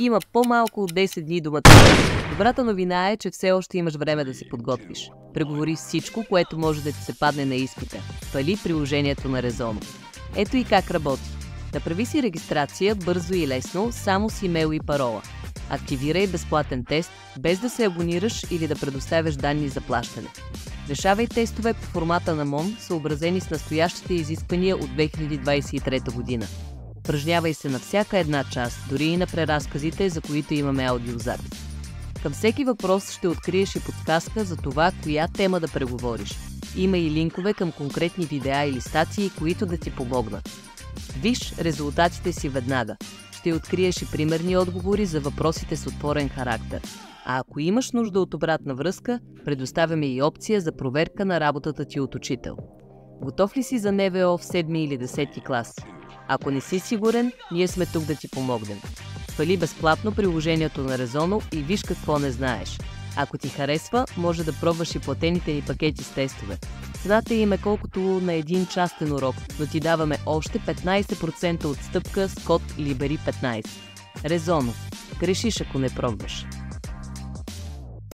Има по-малко от 10 дни до матурата. Добрата новина е, че все още имаш време да се подготвиш. Преговори всичко, което може да ти се падне на изпита. Свали приложението на Резоно. Ето и как работи. Направи си регистрация бързо и лесно, само с имейл и парола. Активирай безплатен тест, без да се абонираш или да предоставяш данни за плащане. Решавай тестове по формата на МОН, съобразени с настоящите изисквания от 2023 година. Упражнявай се на всяка една част, дори и на преразказите, за които имаме аудиозапис. Към всеки въпрос ще откриеш и подсказка за това, коя тема да преговориш. Има и линкове към конкретни видеа или статии, които да ти помогнат. Виж резултатите си веднага. Ще откриеш и примерни отговори за въпросите с отворен характер. А ако имаш нужда от обратна връзка, предоставяме и опция за проверка на работата ти от учител. Готов ли си за НВО в 7 или 10 клас? Ако не си сигурен, ние сме тук да ти помогнем. Свали безплатно приложението на Резоно и виж какво не знаеш. Ако ти харесва, може да пробваш и платените ни пакети с тестове. Цената им е колкото на един частен урок, но ти даваме още 15% отстъпка с код LIBERI15. Резоно. Грешиш, ако не пробваш.